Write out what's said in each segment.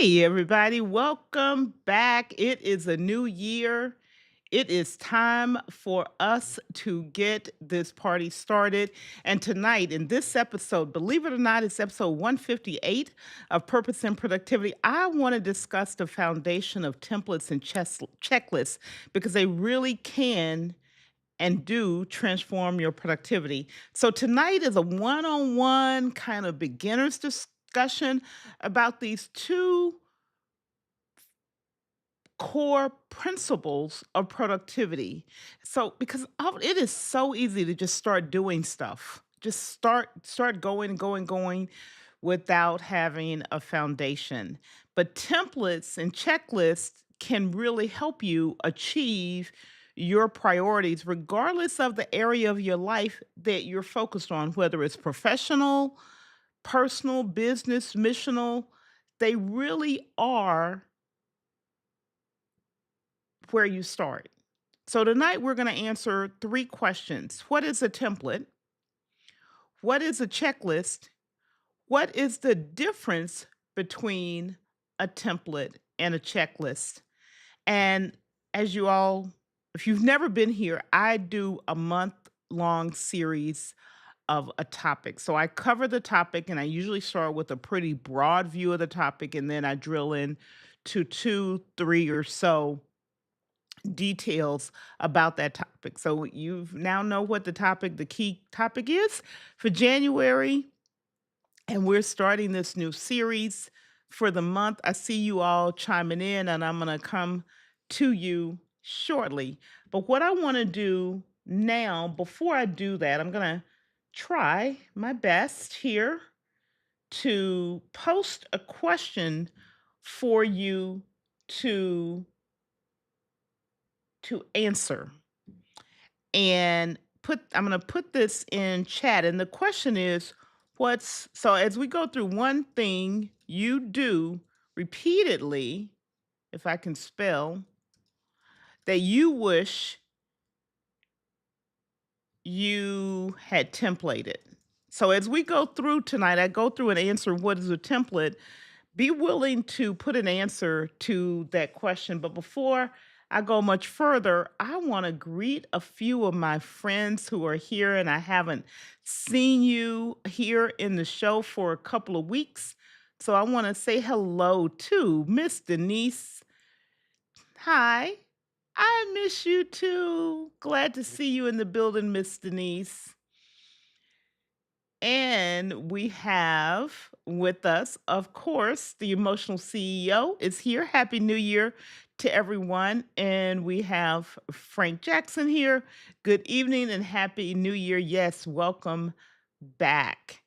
Hey, everybody, welcome back. It is a new year. It is time for us to get this party started. And tonight, in this episode, believe it or not, it's episode 158 of Purpose and Productivity. I want to discuss the foundation of templates and checklists because they really can and do transform your productivity. So, tonight is a one on one kind of beginner's discussion about these two core principles of productivity. So it is so easy to just start doing stuff. Just start going without having a foundation. But templates and checklists can really help you achieve your priorities regardless of the area of your life that you're focused on, whether it's professional, personal, business, missional. They really are where you start. So tonight we're going to answer three questions. What is a template? What is a checklist? What is the difference between a template and a checklist? And as you all, if you've never been here, I do a month long series of a topic. So I cover the topic and I usually start with a pretty broad view of the topic and then I drill in to two, three or so details about that topic. So you now know what the key topic is for January, and we're starting this new series for the month. I see you all chiming in, and I'm going to come to you shortly. But what I want to do now, before I do that, I'm going to try my best here to post a question for you to answer. And I'm going to put this in chat, and the question is, what's so as we go through one thing you do repeatedly, if I can spell, that you wish you had templated. So as we go through tonight, I go through and answer what is a template. Be willing to put an answer to that question. But before I go much further, I want to greet a few of my friends who are here, and I haven't seen you here in the show for a couple of weeks. So I want to say hello to Miss Denise. Hi. I miss you too. Glad to see you in the building, Miss Denise. And we have with us, of course, the emotional CEO is here. Happy New Year to everyone. And we have Frank Jackson here. Good evening and Happy New Year. Yes, welcome back.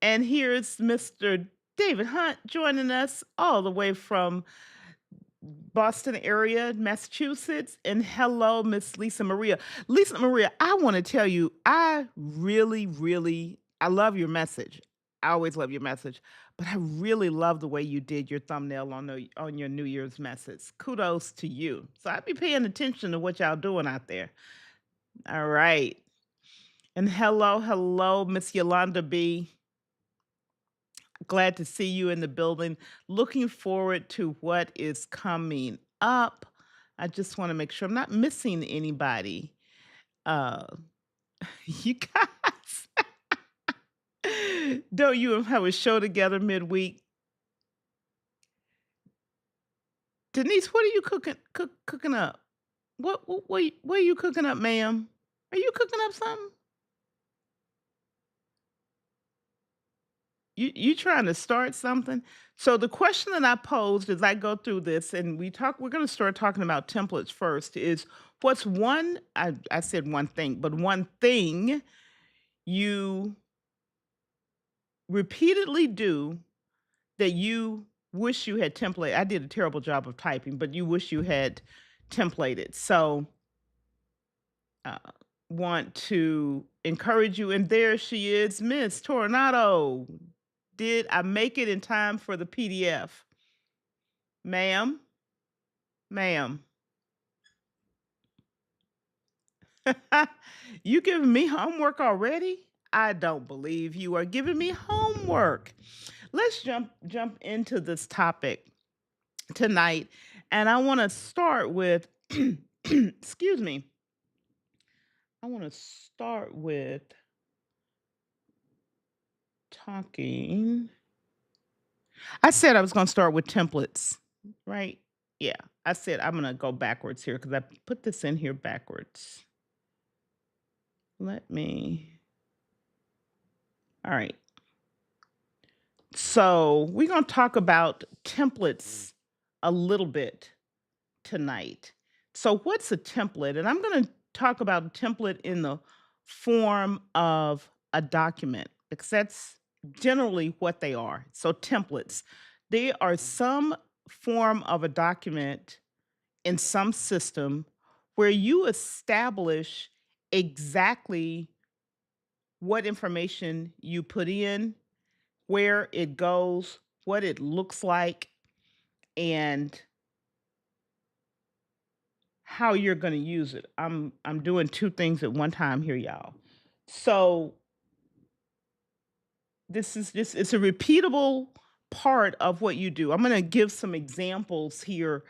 And here's Mr. David Hunt joining us all the way from Boston area, Massachusetts. And hello, Miss Lisa Maria. Lisa Maria, I want to tell you, I love your message. I always love your message, but I really love the way you did your thumbnail on your New Year's message. Kudos to you. So I'd be paying attention to what y'all doing out there. All right. And hello, Miss Yolanda B. Glad to see you in the building. Looking forward to what is coming up. I just want to make sure I'm not missing anybody. Uh, you guys, don't you have a show together midweek? Denise, what are you cooking up? What are you cooking up, ma'am? Are you cooking up something? You trying to start something? So the question that I posed as I go through this, and we're going to start talking about templates first, is what's one, I said one thing, but one thing you repeatedly do that you wish you had template. I did a terrible job of typing, but you wish you had templated. So uh, want to encourage you. And there she is, Miss Tornado. Did I make it in time for the PDF? Ma'am, ma'am. You giving me homework already? I don't believe you are giving me homework. Let's jump into this topic. tonight. And I want to start with, excuse me, I want to start with talking. I said I was going to start with templates, right? Yeah. I said I'm going to go backwards here because I put this in here backwards. Let me. All right. So we're going to talk about templates a little bit tonight. So, what's a template? And I'm going to talk about a template in the form of a document because that's generally what they are. So, templates, they are some form of a document in some system where you establish exactly what information you put in, where it goes, what it looks like, and how you're gonna use it. I'm doing 2 things at one time here, y'all. So, this is just it's a repeatable part of what you do. I'm gonna give some examples here,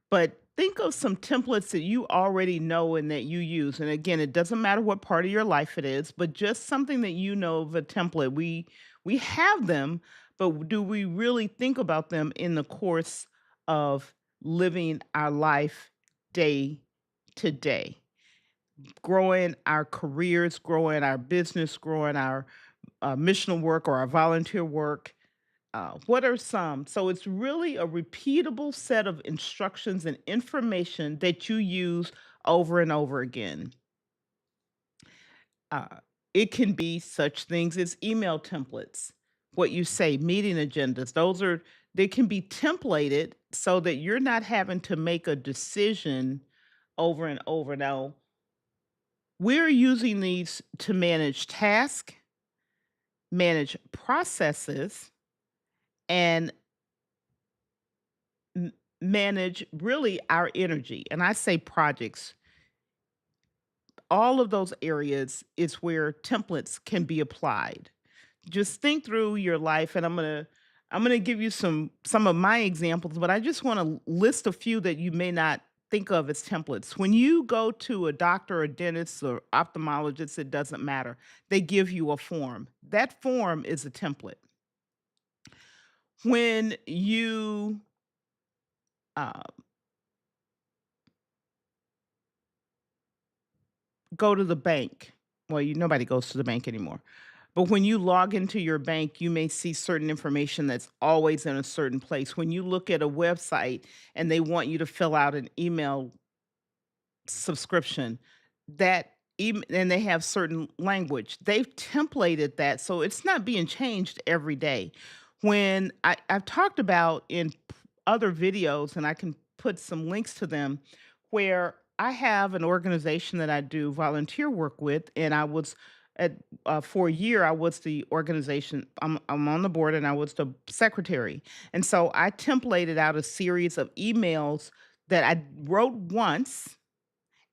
but think of some templates that you already know and that you use. And again, it doesn't matter what part of your life it is, but just something that you know of a template. We have them, but do we really think about them in the course of living our life day to day? Growing our careers, growing our business, growing our missional work or our volunteer work. What are some? So it's really a repeatable set of instructions and information that you use over and over again. Uh, it can be such things as email templates, what you say, meeting agendas. They can be templated so that you're not having to make a decision over and over. Now, we're using these to manage tasks, manage processes, and m- manage really our energy. And I say projects, all of those areas is where templates can be applied. Just think through your life, and I'm going to give you some of my examples, but I just want to list a few that you may not think of as templates. When you go to a doctor or dentist or ophthalmologist, it doesn't matter. They give you a form. That form is a template. When you uh, go to the bank, well, nobody goes to the bank anymore. But when you log into your bank, you may see certain information that's always in a certain place. When you look at a website and they want you to fill out an email subscription, and they have certain language. They've templated that so it's not being changed every day. I've talked about in other videos, and I can put some links to them, where I have an organization that I do volunteer work with, and I was at for a year I was the organization. I'm on the board, and I was the secretary, and so I templated out a series of emails that I wrote once,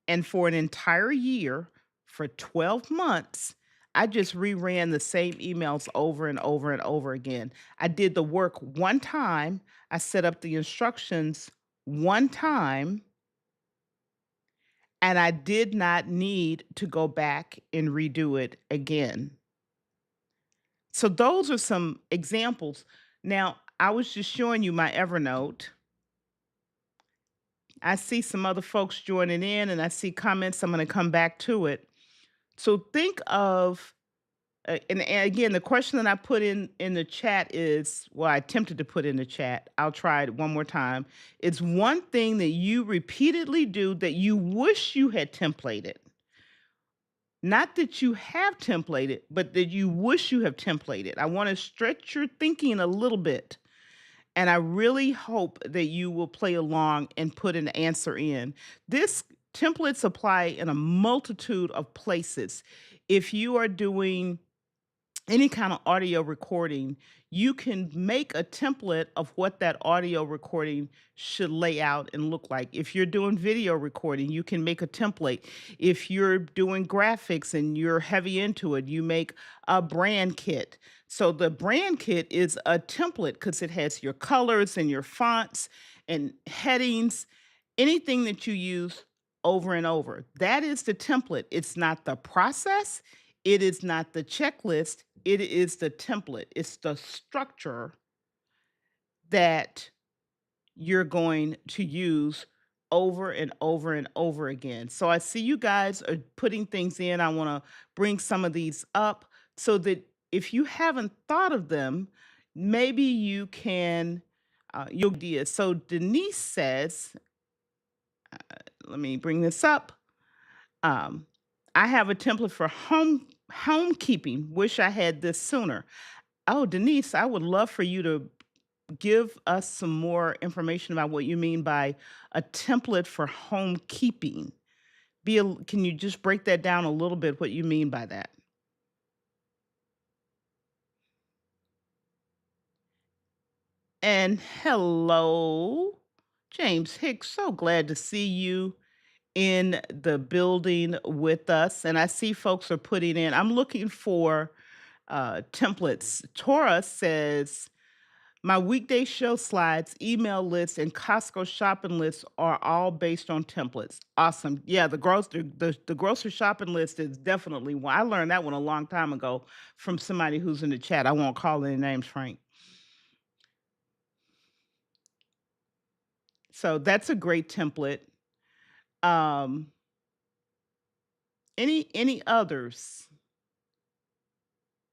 and for an entire year, for 12 months, I just reran the same emails over and over and over again. I did the work one time, I set up the instructions one time, and I did not need to go back and redo it again. So, those are some examples. Now, I was just showing you my Evernote. I see some other folks joining in and I see comments. I'm going to come back to it. So, think of and again, the question that I put in the chat is, well, I attempted to put in the chat. I'll try it one more time. It's one thing that you repeatedly do that you wish you had templated. Not that you have templated, but that you wish you have templated. I want to stretch your thinking a little bit. And I really hope that you will play along and put an answer in. This templates apply in a multitude of places. If you are doing any kind of audio recording, you can make a template of what that audio recording should lay out and look like. If you're doing video recording, you can make a template. If you're doing graphics and you're heavy into it, you make a brand kit. So the brand kit is a template because it has your colors and your fonts and headings, anything that you use over and over. That is the template. It's not the process, it is not the checklist, it is the template. It's the structure that you're going to use over and over and over again. So I see you guys are putting things in. I want to bring some of these up so that if you haven't thought of them, maybe you can you'll idea. So Denise says, let me bring this up. Um, I have a template for homekeeping. Wish I had this sooner. Oh, Denise, I would love for you to give us some more information about what you mean by a template for home keeping. Can you just break that down a little bit, what you mean by that? And hello, James Hicks. So glad to see you in the building with us. And I see folks are putting in, I'm looking for templates. Tora says, my weekday show slides, email lists, and Costco shopping lists are all based on templates. Awesome. Yeah, the grocery shopping list is definitely one. I learned that one a long time ago from somebody who's in the chat. I won't call any names, Frank. So that's a great template. Um, any others?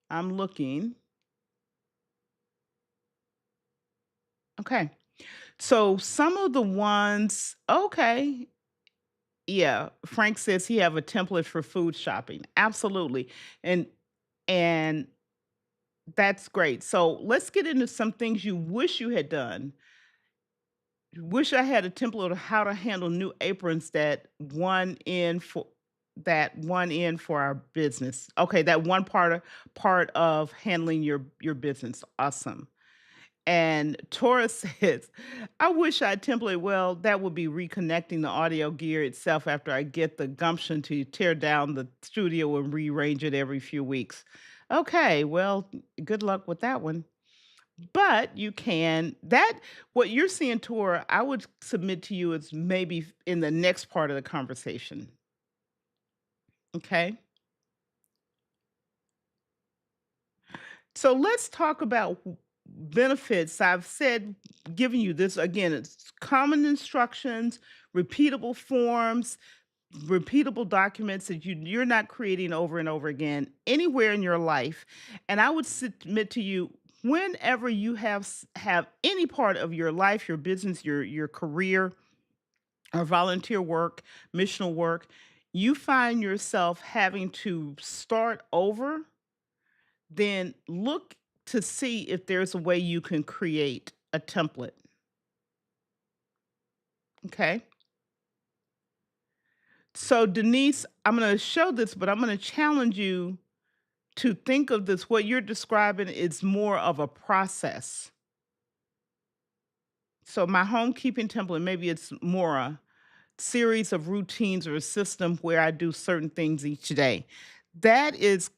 I'm looking. Okay. So some of the ones, okay. Yeah, Frank says he have a template for food shopping. Absolutely. And that's great. So let's get into some things you wish you had done. Wish I had a template of how to handle new aprons that one in for our business. Okay, that one part of handling your business. Awesome. And Taurus says, I wish I template. Well, that would be reconnecting the audio gear itself after I get the gumption to tear down the studio and rearrange it every few weeks. Okay, well, good luck with that one. But you can that what you're seeing, Tora, I would submit to you is maybe in the next part of the conversation. Okay. So let's talk about benefits. I've said, giving you this again, it's common instructions, repeatable forms, repeatable documents that you're not creating over and over again anywhere in your life. And I would submit to you, whenever you have any part of your life, your business, your career, or volunteer work, missional work, you find yourself having to start over, then look to see if there's a way you can create a template. Okay. So, Denise, I'm going to show this, but I'm going to challenge you to think of this. What you're describing is more of a process. So, my homekeeping template, maybe it's more a series of routines or a system where I do certain things each day. That is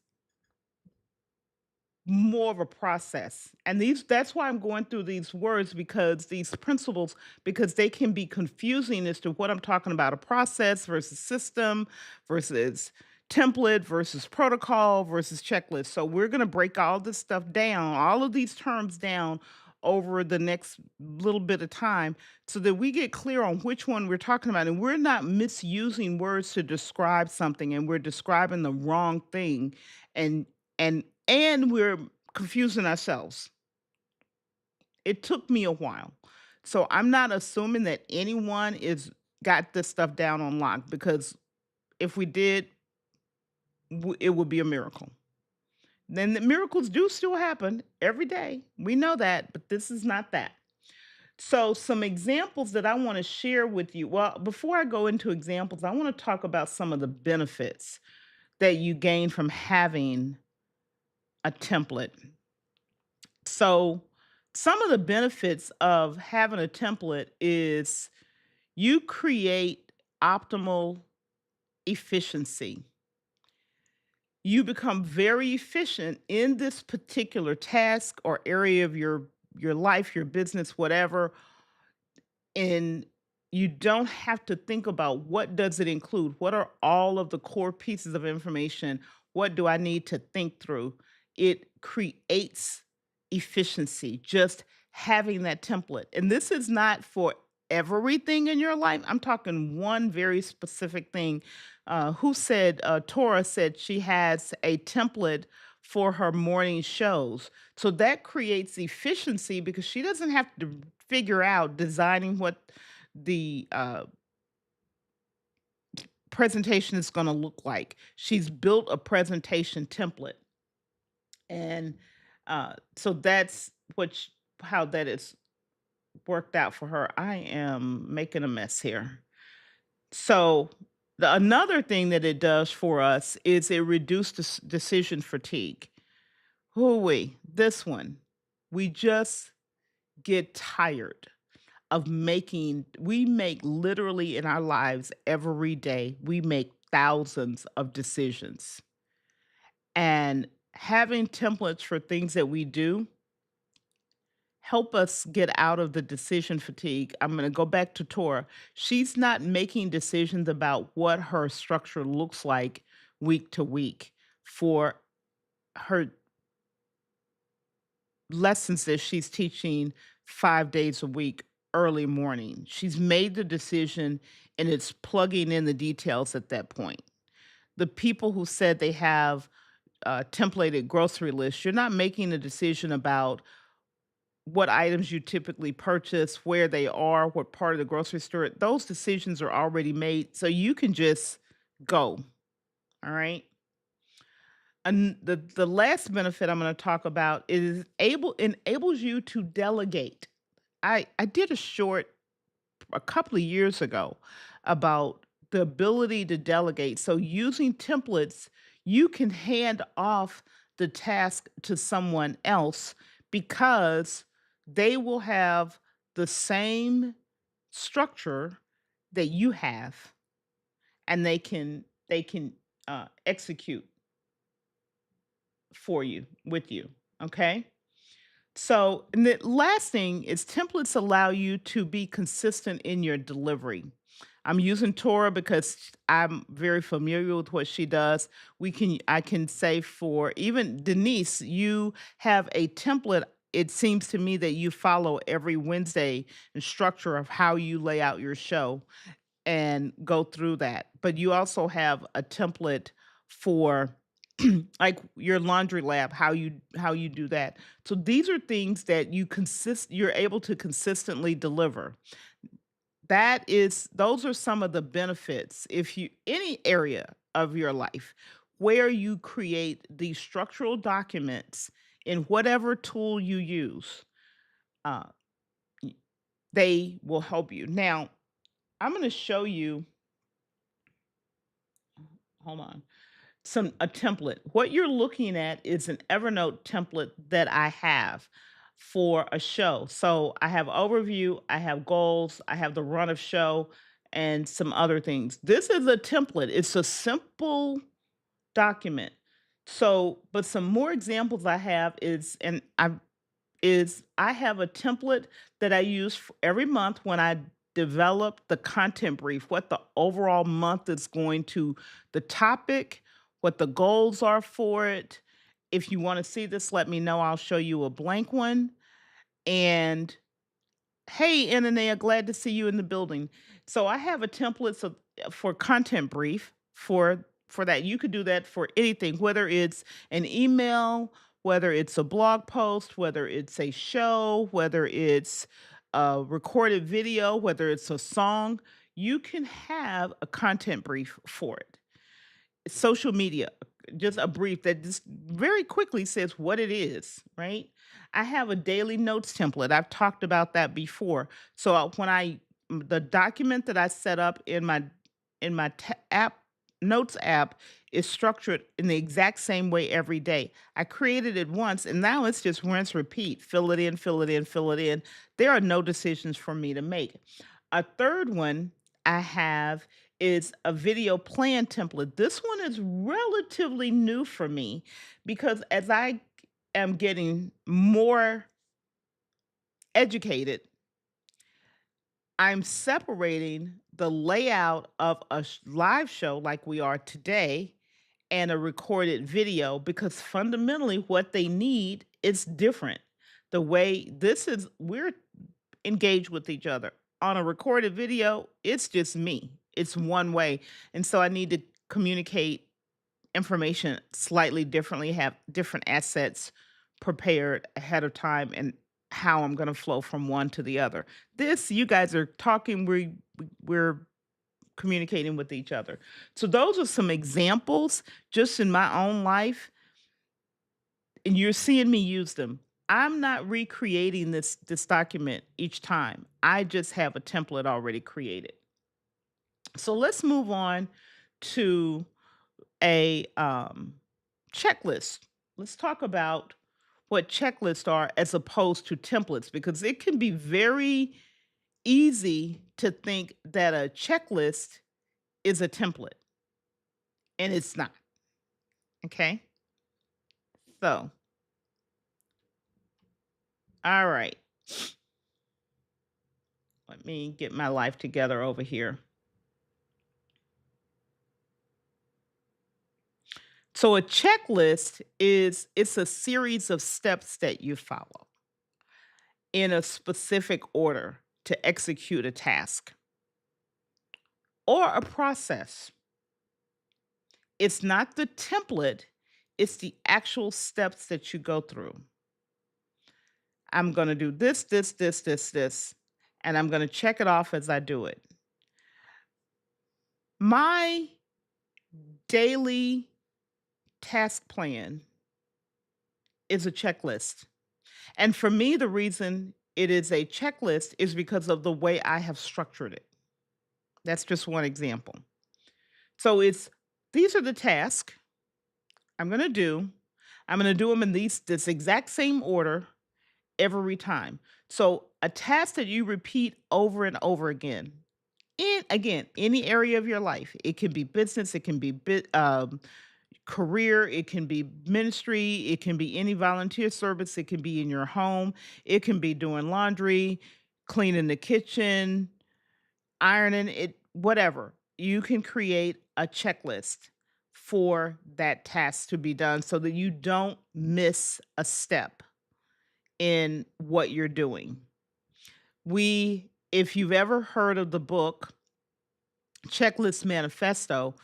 more of a process. And that's why I'm going through these words, because these principles, because they can be confusing as to what I'm talking about, a process versus system versus template versus protocol versus checklist. So we're going to break all this stuff down, all of these terms down over the next little bit of time so that we get clear on which one we're talking about, and we're not misusing words to describe something and we're describing the wrong thing, and and we're confusing ourselves. It took me a while. So I'm not assuming that anyone is got this stuff down on lock, because if we did, it would be a miracle. Then the miracles do still happen every day. We know that, but this is not that. So, some examples that I want to share with you. Well, before I go into examples, I want to talk about some of the benefits that you gain from having a template. So, some of the benefits of having a template is you create optimal efficiency. You become very efficient in this particular task or area of your life, your business, whatever, and you don't have to think about what does it include? What are all of the core pieces of information? What do I need to think through? It creates efficiency just having that template. And this is not for everything in your life. I'm talking one very specific thing. Who said, Tora said she has a template for her morning shows. So that creates efficiency because she doesn't have to figure out designing what the presentation is going to look like. She's built a presentation template, and so that's how that is worked out for her. I am making a mess here. So another thing that it does for us is it reduces decision fatigue. Hooey, this one, we just get tired of we make literally in our lives every day, we make thousands of decisions. And having templates for things that we do help us get out of the decision fatigue. I'm going to go back to Tora. She's not making decisions about what her structure looks like week to week for her lessons that she's teaching 5 days a week early morning. She's made the decision and it's plugging in the details at that point. The people who said they have templated grocery lists, you're not making a decision about what items you typically purchase, where they are, what part of the grocery store. Those decisions are already made. So you can just go. All right. And the last benefit I'm going to talk about is enables you to delegate. I did a short a couple of years ago about the ability to delegate. So using templates, you can hand off the task to someone else because they will have the same structure that you have and they can execute for you with you. Okay. So, and the last thing is templates allow you to be consistent in your delivery. I'm using Tora because I'm very familiar with what she does. I can say for even Denise, you have a template. It seems to me that you follow every Wednesday and structure of how you lay out your show and go through that. But you also have a template for like your laundry lab, how you do that. So these are things that you're able to consistently deliver. Those are some of the benefits if you any area of your life where you create these structural documents in whatever tool you use, uh, y- they will help you. Now, I'm going to show you. Hold on. A template. What you're looking at is an Evernote template that I have for a show. So I have overview, I have goals, I have the run of show, and some other things. This is a template. It's a simple document. So, but some more examples I have I have a template that I use every month when I develop the content brief, what the overall month is going to, the topic, what the goals are for it. If you want to see this, let me know. I'll show you a blank one. And hey, Anania, glad to see you in the building. So I have a template for content brief for that. You could do that for anything, whether it's an email, whether it's a blog post, whether it's a show, whether it's a recorded video, whether it's a song. You can have a content brief for it. Social media, just a brief that just very quickly says what it is, right? I have a daily notes template. I've talked about that before. So the document that I set up in my app notes app is structured in the exact same way every day. I created it once and now it's just rinse repeat, fill it in, fill it in, fill it in. There are no decisions for me to make. A third one I have is a video plan template. This one is relatively new for me because as I am getting more educated, I'm separating the layout of a live show like we are today and a recorded video because fundamentally what they need is different. The way this is, we're engaged with each other. On a recorded video, it's just me. It's one way. And so I need to communicate information slightly differently, have different assets prepared ahead of time and how I'm going to flow from one to the other. This you guys are talking we're communicating with each other. So those are some examples just in my own life and you're seeing me use them. I'm not recreating this document each time. I just have a template already created. So let's move on to a checklist. Let's talk about what checklists are as opposed to templates because it can be very easy to think that a checklist is a template and it's not. Okay. So, all right. Let me get my life together over here. So a checklist is it's a series of steps that you follow in a specific order to execute a task or a process. It's not the template, it's the actual steps that you go through. I'm going to do this, and I'm going to check it off as I do it. My daily task plan is a checklist. And for me, the reason it is a checklist is because of the way I have structured it. That's just one example. So it's these are the tasks I'm going to do. I'm going to do them in this exact same order every time. So a task that you repeat over and over again. In again, any area of your life. It can be business, it can be career, it can be ministry, it can be any volunteer service, it can be in your home, it can be doing laundry, cleaning the kitchen, ironing it, whatever. You can create a checklist for that task to be done so that you don't miss a step in what you're doing. If you've ever heard of the book Checklist Manifesto,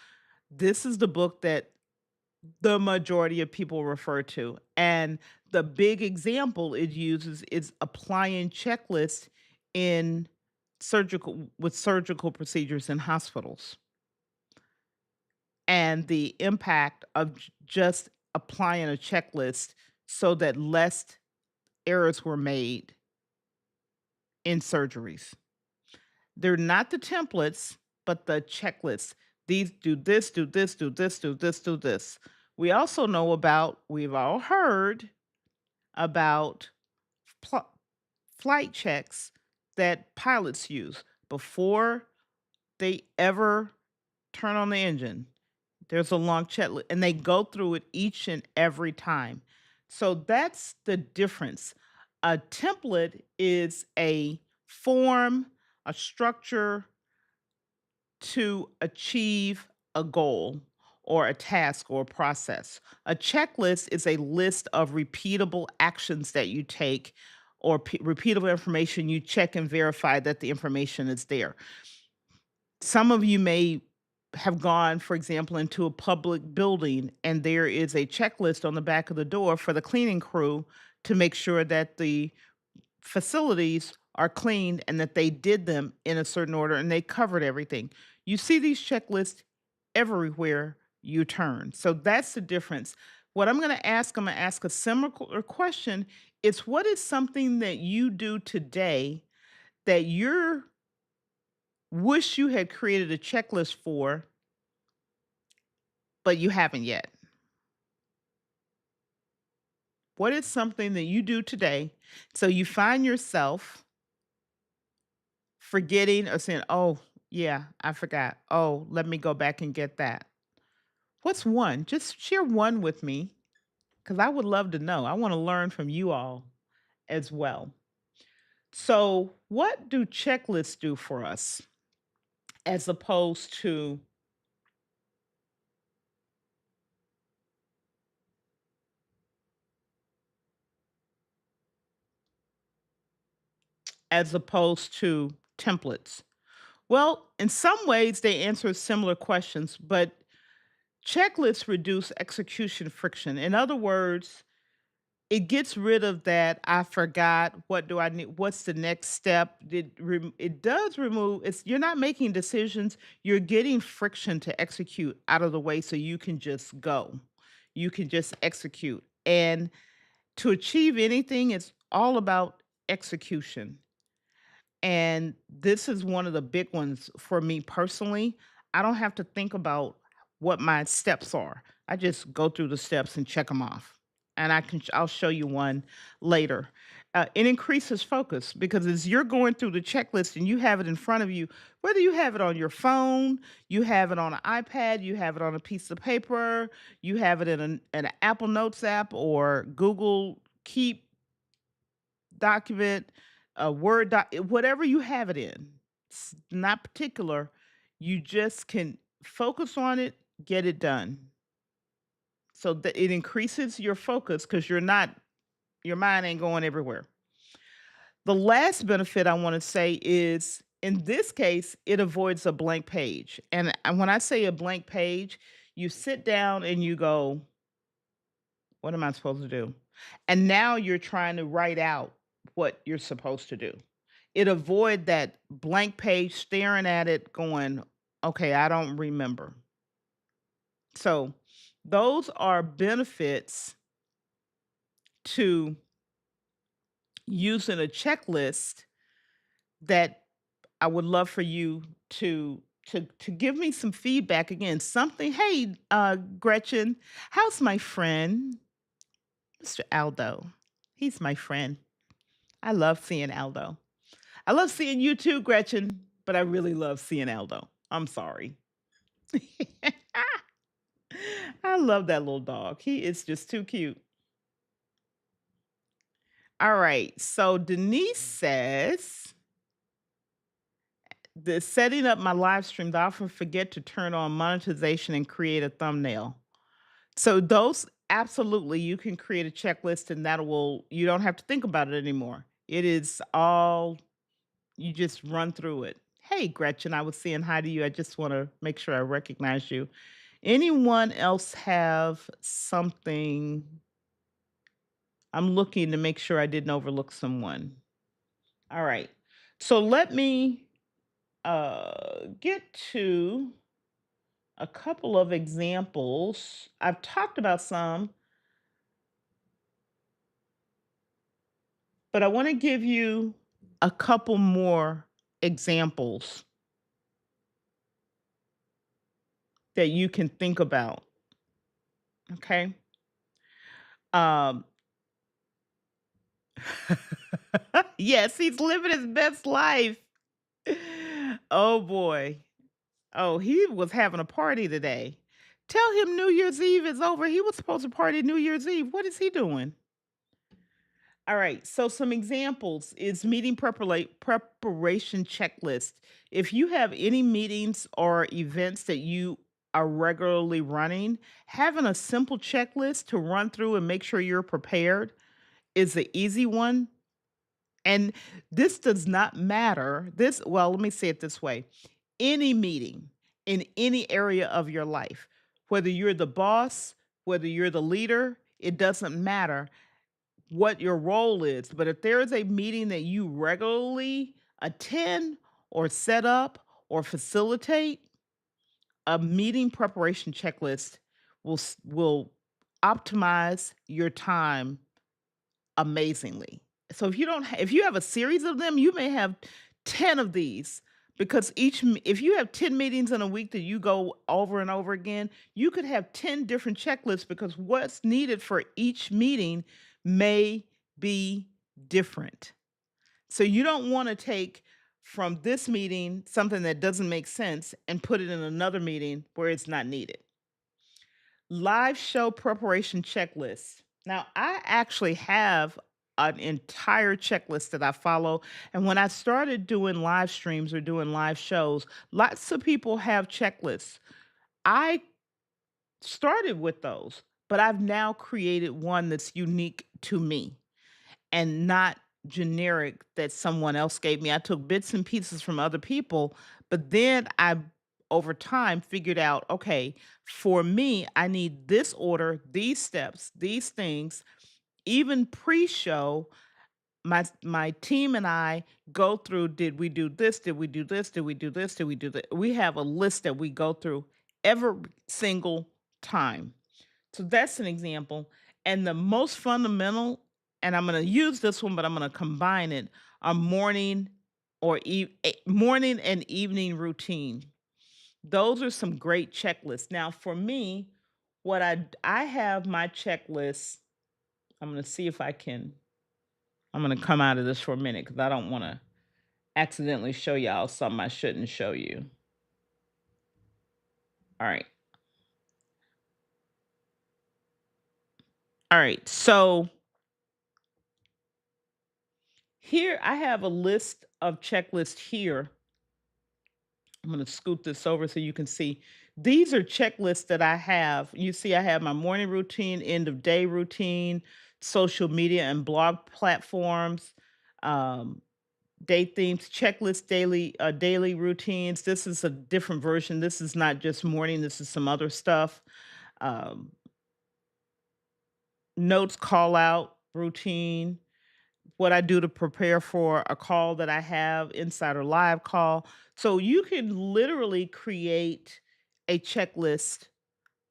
this is the book that the majority of people refer to. And the big example it uses is applying checklists in surgical procedures in hospitals and the impact of just applying a checklist so that less errors were made in surgeries. They're not the templates, but the checklists. These do this, do this, do this, do this, do this. We've all heard about pl- flight checks that pilots use before they ever turn on the engine. There's a long checklist, and they go through it each and every time. So that's the difference. A template is a form, a structure to achieve a goal or a task or a process. A checklist is a list of repeatable actions that you take or repeatable information you check and verify that the information is there. Some of you may have gone, for example, into a public building and there is a checklist on the back of the door for the cleaning crew to make sure that the facilities are cleaned and that they did them in a certain order and they covered everything. You see these checklists everywhere you turn. So that's the difference. What I'm going to ask a similar question. It's what is something that you do today that you wish you had created a checklist for, but you haven't yet? What is something that you do today so you find yourself forgetting or saying, "Oh, yeah, I forgot. Oh, let me go back and get that." What's one? Just share one with me because I would love to know. I want to learn from you all as well. So, what do checklists do for us as opposed to templates? Well, in some ways they answer similar questions, but checklists reduce execution friction. In other words, it gets rid of that I forgot, what do I need, what's the next step? It does remove it's you're not making decisions, you're getting friction to execute out of the way so you can just go. You can just execute. And to achieve anything, it's all about execution. And this is one of the big ones for me personally. I don't have to think about what my steps are. I just go through the steps and check them off. And I'll show you one later. It increases focus because as you're going through the checklist and you have it in front of you, whether you have it on your phone, you have it on an iPad, you have it on a piece of paper, you have it in an Apple Notes app or Google Keep document, a Word whatever you have it in. It's not particular. You just can focus on it, get it done. So that it increases your focus because your mind ain't going everywhere. The last benefit I want to say is in this case, it avoids a blank page. And when I say a blank page, you sit down and you go, what am I supposed to do? And now you're trying to write out what you're supposed to do. It avoid that blank page staring at it going, okay, I don't remember. So those are benefits to using a checklist that I would love for you to give me some feedback again. Something, hey, Gretchen, how's my friend, Mr. Aldo? He's my friend. I love seeing Aldo. I love seeing you too, Gretchen, but I really love seeing Aldo. I'm sorry. I love that little dog. He is just too cute. All right. So Denise says, the setting up my live stream, I often forget to turn on monetization and create a thumbnail. So those absolutely you can create a checklist and that will you don't have to think about it anymore. It is all you just run through it. Hey Gretchen, I was saying hi to you. I just want to make sure I recognize you. Anyone else have something? I'm looking to make sure I didn't overlook someone. All right. So let me get to a couple of examples. I've talked about some, but I want to give you a couple more examples that you can think about. Okay. Um, yes, he's living his best life. Oh boy. Oh, he was having a party today. Tell him New Year's Eve is over. He was supposed to party New Year's Eve. What is he doing? All right. So some examples is meeting preparation checklist. If you have any meetings or events that you are regularly running, having a simple checklist to run through and make sure you're prepared is the easy one. And this does not matter. Well, let me say it this way. Any meeting in any area of your life, whether you're the boss, whether you're the leader, it doesn't matter what your role is. But if there is a meeting that you regularly attend or set up or facilitate, a meeting preparation checklist will optimize your time amazingly. So if you have a series of them, you may have 10 of these because if you have 10 meetings in a week that you go over and over again, you could have 10 different checklists because what's needed for each meeting may be different. So you don't want to take from this meeting something that doesn't make sense and put it in another meeting where it's not needed. Live show preparation checklist. Now, I actually have an entire checklist that I follow. And when I started doing live streams or doing live shows, lots of people have checklists. I started with those, but I've now created one that's unique to me and not generic that someone else gave me. I took bits and pieces from other people, but then I over time figured out, okay, for me, I need this order, these steps, these things. Even pre-show, my team and I go through, did we do this? Did we do this? Did we do this? Did we do that? We have a list that we go through every single time. So that's an example. And the most fundamental, and I'm going to use this one, but I'm going to combine it, are morning and evening routine. Those are some great checklists. Now, for me, I have my checklist. I'm going to see if I can. I'm going to come out of this for a minute because I don't want to accidentally show y'all something I shouldn't show you. All right. All right. So here I have a list of checklists here. I'm going to scoot this over so you can see. These are checklists that I have. You see, I have my morning routine, end of day routine, social media and blog platforms, um, day themes, checklist, daily routines. This is a different version. This is not just morning. This is some other stuff. Um, Notes, call out routine, what I do to prepare for a call that I have, insider live call. So you can literally create a checklist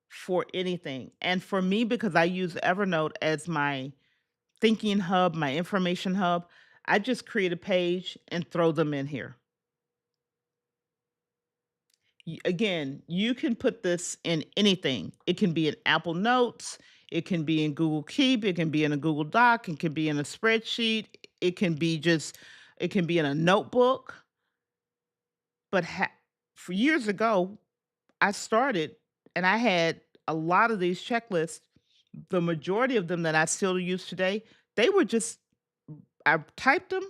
for anything. And for me, because I use Evernote as my thinking hub, my information hub, I just create a page and throw them in here. Again, you can put this in anything. It can be in Apple Notes, it can be in Google Keep, it can be in a Google Doc, it can be in a spreadsheet, it can be just it can be in a notebook. But for years ago, I started and I had a lot of these checklists. The majority of them that I still use today, they were just I typed them,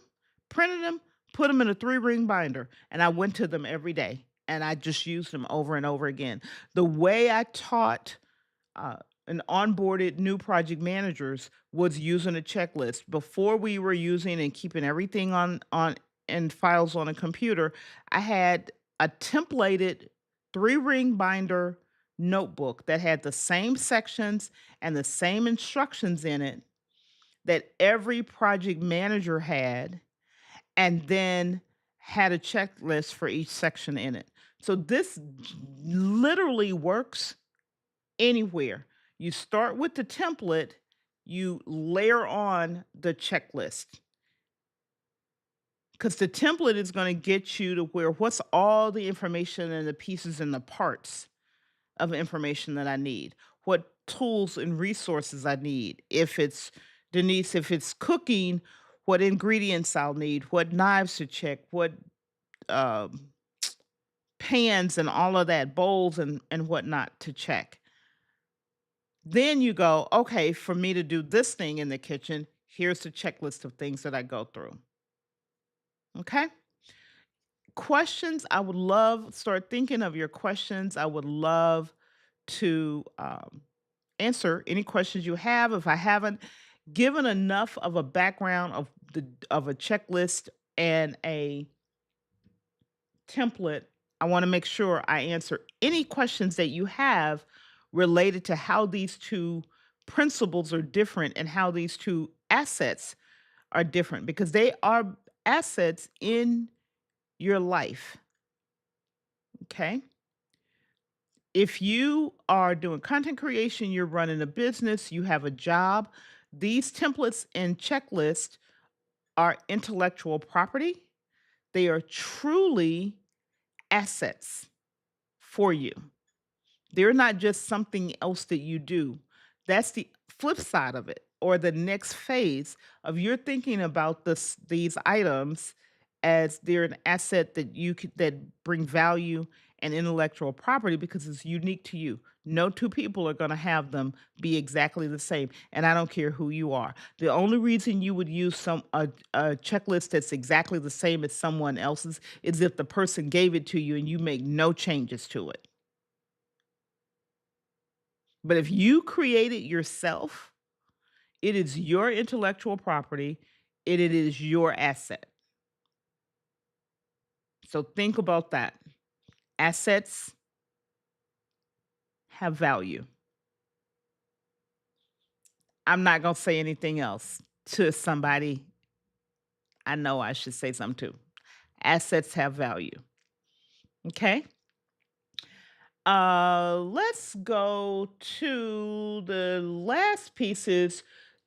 printed them, put them in a 3-ring binder, and I went to them every day, and I just used them over and over again. The way I taught, uh, and onboarded new project managers was using a checklist. Before we were using and keeping everything on in files on a computer, I had a templated 3-ring binder notebook that had the same sections and the same instructions in it that every project manager had, and then had a checklist for each section in it. So this literally works anywhere. You start with the template, you layer on the checklist because the template is going to get you to where what's all the information and the pieces and the parts of information that I need, what tools and resources I need. If it's Denise, if it's cooking, what ingredients I'll need, what knives to check, what um, pans and all of that, bowls and whatnot to check. Then you go, okay, for me to do this thing in the kitchen, here's the checklist of things that I go through. Okay. Questions, I would love, start thinking of your questions. I would love to answer any questions you have. If I haven't given enough of a background of a checklist and a template, I want to make sure I answer any questions that you have related to how these two principles are different and how these two assets are different because they are assets in your life. Okay. If you are doing content creation, you're running a business, you have a job, these templates and checklists are intellectual property. They are truly assets for you. They're not just something else that you do. That's the flip side of it, or the next phase of you're thinking about these items as they're an asset that you could that bring value and intellectual property because it's unique to you. No two people are going to have them be exactly the same, and I don't care who you are. The only reason you would use a checklist that's exactly the same as someone else's is if the person gave it to you and you make no changes to it. But if you create it yourself, it is your intellectual property, it is your asset. So think about that. Assets have value. I'm not gonna say anything else to somebody I know I should say something to. Assets have value. Okay? Let's go to the last piece is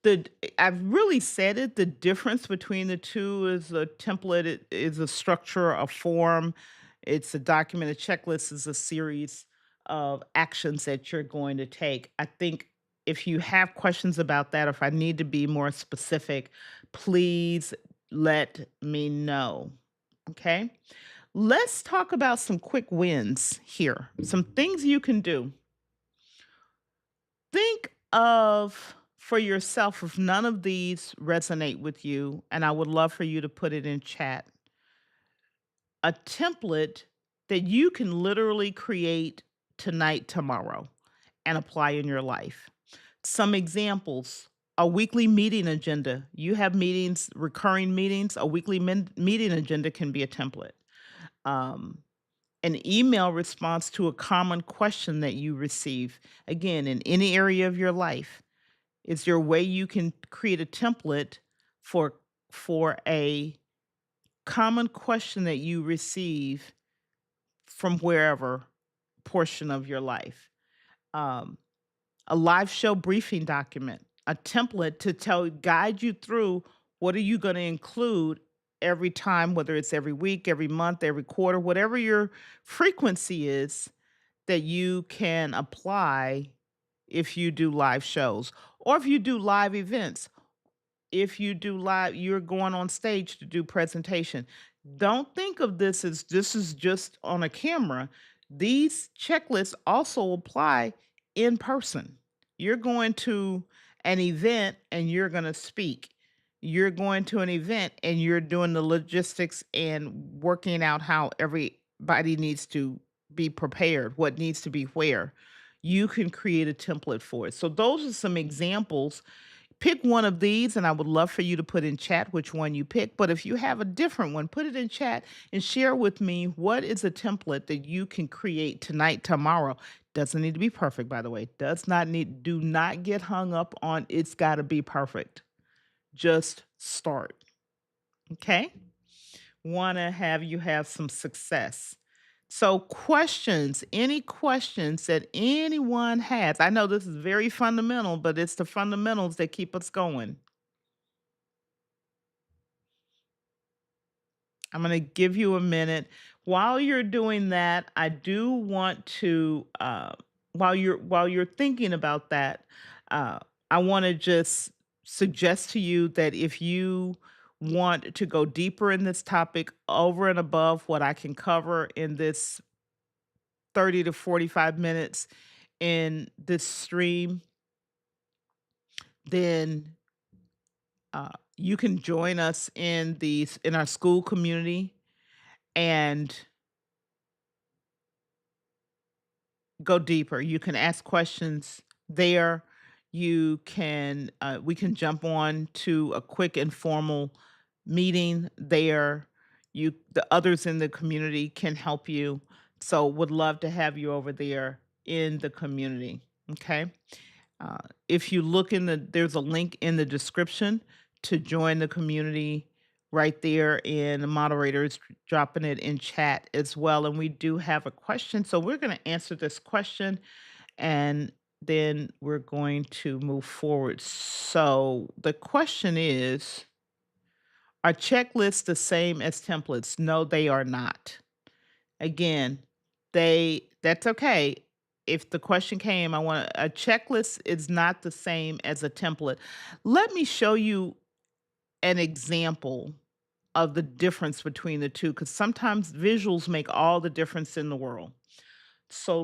the I've really said it. The difference between the two is a template is a structure, a form. It's a document. A checklist is a series of actions that you're going to take. I think if you have questions about that, or if I need to be more specific, please let me know. Okay. Let's talk about some quick wins here. Some things you can do. Think of for yourself if none of these resonate with you, and I would love for you to put it in chat. A template that you can literally create tonight, tomorrow, and apply in your life. Some examples: a weekly meeting agenda. You have meetings, recurring meetings, a weekly meeting agenda can be a template. Um, an email response to a common question that you receive. Again, in any area of your life, is there a way you can create a template for a common question that you receive from wherever portion of your life? Um, a live show briefing document, a template to guide you through what are you going to include every time, whether it's every week, every month, every quarter, whatever your frequency is that you can apply if you do live shows or if you do live events. If you do live, you're going on stage to do presentation. Don't think of this is just on a camera. These checklists also apply in person. You're going to an event and you're going to speak. You're going to an event and you're doing the logistics and working out how everybody needs to be prepared, what needs to be where. You can create a template for it. So those are some examples. Pick one of these, and I would love for you to put in chat which one you pick. But if you have a different one, put it in chat and share with me what is a template that you can create tonight, tomorrow. Doesn't need to be perfect, by the way. Do not get hung up on it's got to be perfect. Just start. Okay? Want to have you have some success. So, questions, any questions that anyone has? I know this is very fundamental, but it's the fundamentals that keep us going. I'm going to give you a minute. While you're doing that, I do want to while you're thinking about that, uh, I want to just suggest to you that if you want to go deeper in this topic over and above what I can cover in this 30 to 45 minutes in this stream, then you can join us in our school community and go deeper. You can ask questions there. You can we can jump on to a quick informal meeting there. The others in the community can help you. So would love to have you over there in the community. Okay. Uh, if you look there's a link in the description to join the community right there, and the moderator is dropping it in chat as well. And we do have a question. So we're going to answer this question and then we're going to move forward. So the question is: are checklists the same as templates? No, they are not. Again, that's okay. If the question came, a checklist is not the same as a template. Let me show you an example of the difference between the two, because sometimes visuals make all the difference in the world. So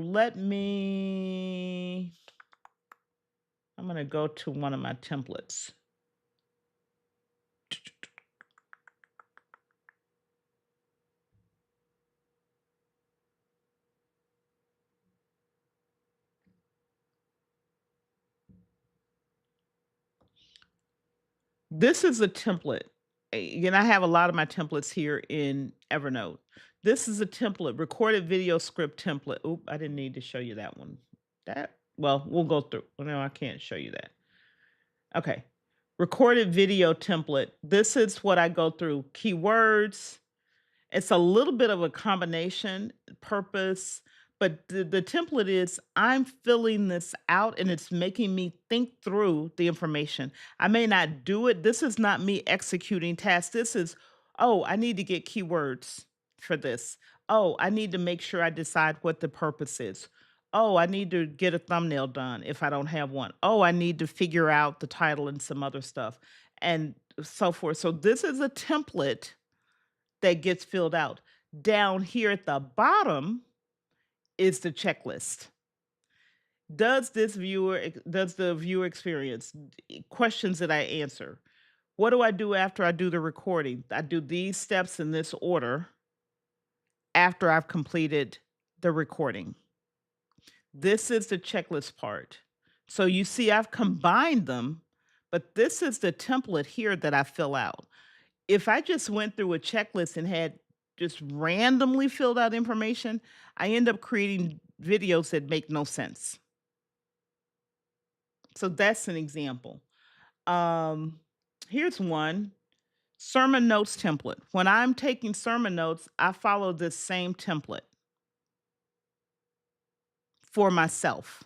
I'm going to go to one of my templates. This is a template. And I have a lot of my templates here in Evernote. This is a template, recorded video script template. Oop, I didn't need to show you that one. Well, we'll go through. Well, no, I can't show you that. Okay. Recorded video template. This is what I go through. Keywords, it's a little bit of a combination purpose, but the template is I'm filling this out and it's making me think through the information. I may not do it. This is not me executing tasks. This is, oh, I need to get keywords for this. Oh, I need to make sure I decide what the purpose is. Oh, I need to get a thumbnail done if I don't have one. Oh, I need to figure out the title and some other stuff and so forth. So this is a template that gets filled out. Down here at the bottom is the checklist. Does the viewer experience questions that I answer? What do I do after I do the recording? I do these steps in this order after I've completed the recording. This is the checklist part. So you see I've combined them, but this is the template here that I fill out. If I just went through a checklist and had just randomly filled out information, I end up creating videos that make no sense. So that's an example. Um, Here's one sermon notes template. When I'm taking sermon notes, I follow this same template for myself.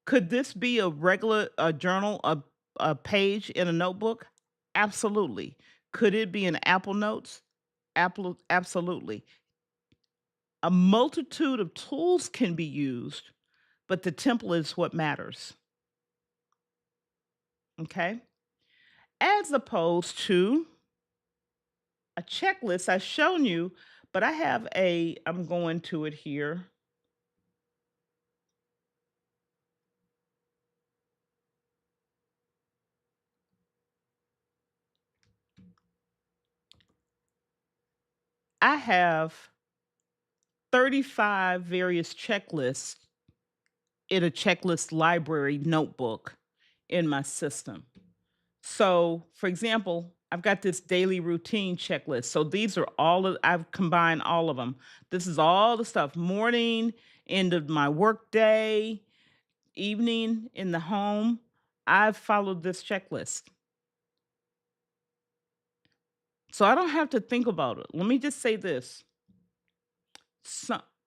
Could this be a journal, a page in a notebook? Absolutely. Could it be an Apple Notes? Absolutely. A multitude of tools can be used, but the template is what matters. Okay. As opposed to a checklist I've shown you, but I'm going to it here. I have 35 various checklists in a checklist library notebook in my system. So, for example, I've got this daily routine checklist. So I've combined all of them. This is all the stuff morning, end of my work day, evening in the home. I've followed this checklist. So I don't have to think about it. Let me just say this.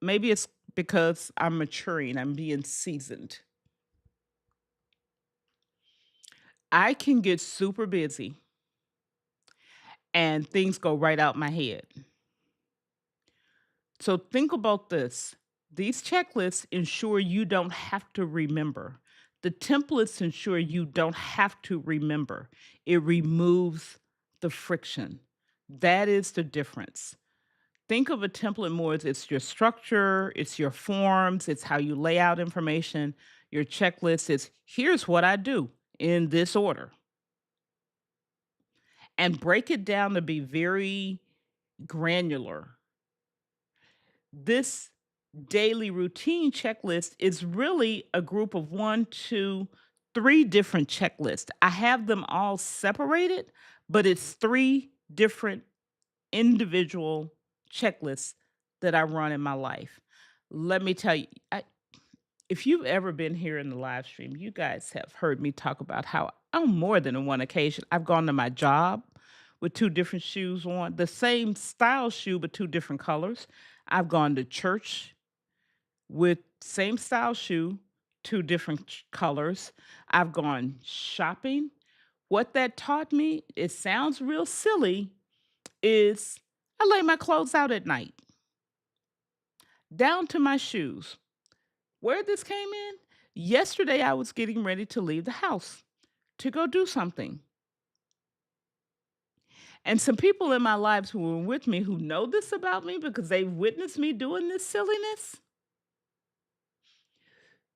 Maybe it's because I'm maturing, I'm being seasoned. I can get super busy and things go right out my head. So think about this. These checklists ensure you don't have to remember. The templates ensure you don't have to remember. It removes the friction. That is the difference. Think of a template more as it's your structure, it's your forms, it's how you lay out information. Your checklist is here's what I do in this order. And break it down to be very granular. This daily routine checklist is really a group of one, two, three different checklists. I have them all separated, but it's three different individual checklists that I run in my life. Let me tell you, if you've ever been here in the live stream, you guys have heard me talk about how on more than one occasion I've gone to my job with two different shoes on, the same style shoe, but two different colors. I've gone to church with same style shoe, two different colors. I've gone shopping. What that taught me, it sounds real silly, is I lay my clothes out at night, down to my shoes. Where this came in, yesterday I was getting ready to leave the house to go do something. And some people in my lives who were with me who know this about me because they've witnessed me doing this silliness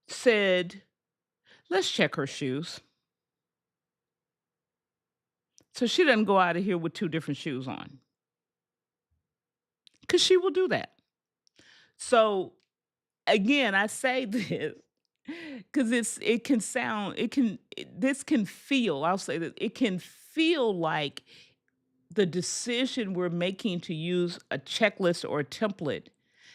said, let's check her shoes. So she doesn't go out of here with two different shoes on because she will do that. So again, I say this because it can sound, this can feel, I'll say that it can feel like the decision we're making to use a checklist or a template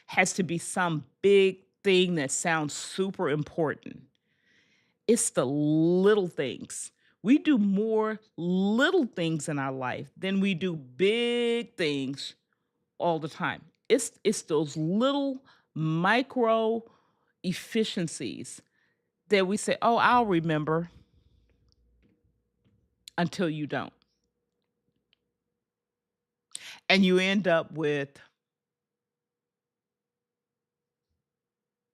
has to be some big thing that sounds super important. It's the little things. We do more little things in our life than we do big things all the time. It's those little micro efficiencies that we say, "Oh, I'll remember," until you don't. And you end up with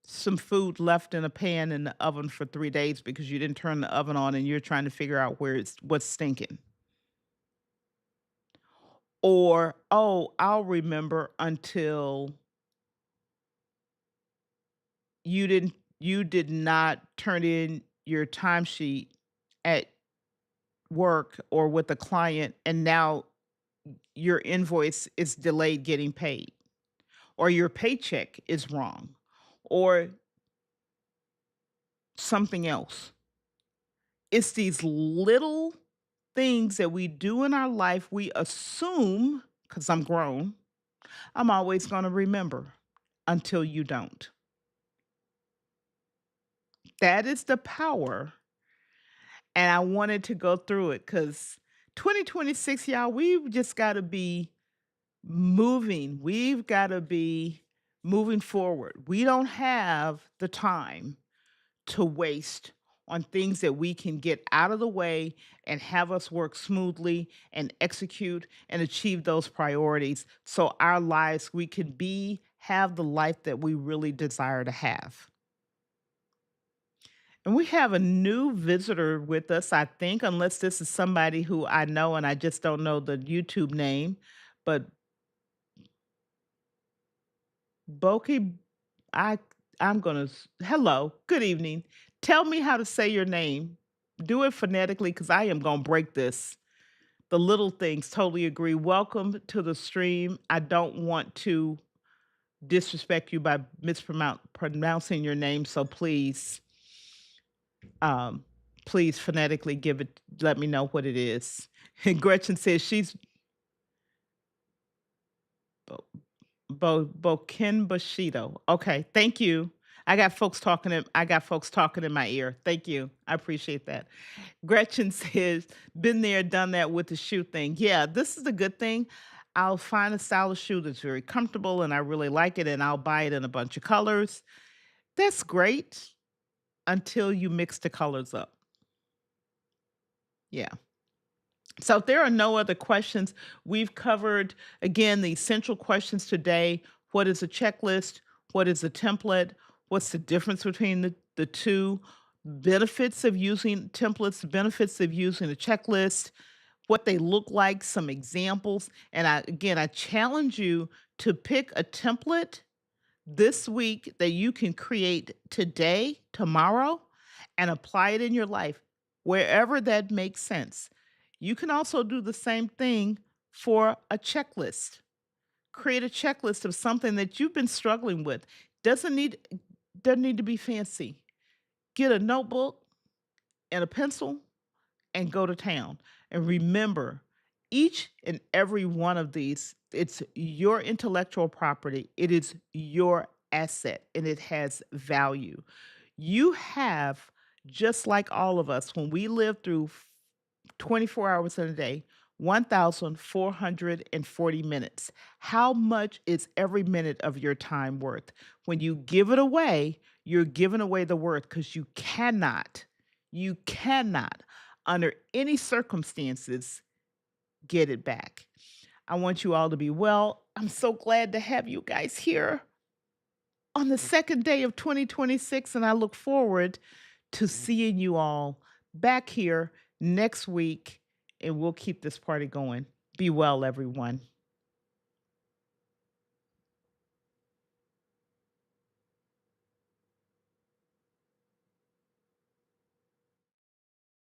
some food left in a pan in the oven for 3 days because you didn't turn the oven on and you're trying to figure out what's stinking. Or, "Oh, I'll remember," until you did not turn in your timesheet at work or with a client, and now your invoice is delayed getting paid, or your paycheck is wrong, or something else. It's these little things that we do in our life we assume, because I'm grown, I'm always going to remember until you don't. That is the power. And I wanted to go through it because 2026, y'all, we've just got to be moving. We've got to be moving forward. We don't have the time to waste on things that we can get out of the way and have us work smoothly and execute and achieve those priorities so our lives we can have the life that we really desire to have. And we have a new visitor with us, I think, unless this is somebody who I know and I just don't know the YouTube name. But Boki, I I'm gonna hello, good evening. Tell me how to say your name. Do it phonetically because I am gonna break this. The little things, totally agree. Welcome to the stream. I don't want to disrespect you by mispronouncing your name, so um, please phonetically give it. Let me know what it is. And Gretchen says she's Boken Bushido. Okay, thank you. I got folks talking in my ear. Thank you. I appreciate that. Gretchen says, been there, done that with the shoe thing. Yeah, this is a good thing. I'll find a style of shoe that's very comfortable and I really like it, and I'll buy it in a bunch of colors. That's great until you mix the colors up. Yeah. So if there are no other questions, we've covered again the essential questions today. What is a checklist? What is a template? What's the difference between the two? Benefits of using templates, benefits of using a checklist, what they look like, some examples. And I challenge you to pick a template this week that you can create today, tomorrow, and apply it in your life wherever that makes sense. You can also do the same thing for a checklist. Create a checklist of something that you've been struggling with. Doesn't need doesn't need to be fancy. Get a notebook and a pencil and go to town. And remember, each and every one of these, it's your intellectual property, it is your asset, and it has value. You have, just like all of us, when we live through 24 hours in a day, 1,440 minutes. How much is every minute of your time worth? When you give it away, you're giving away the worth because you cannot, under any circumstances, get it back. I want you all to be well. I'm so glad to have you guys here on the second day of 2026, and I look forward to seeing you all back here next week, and we'll keep this party going. Be well, everyone.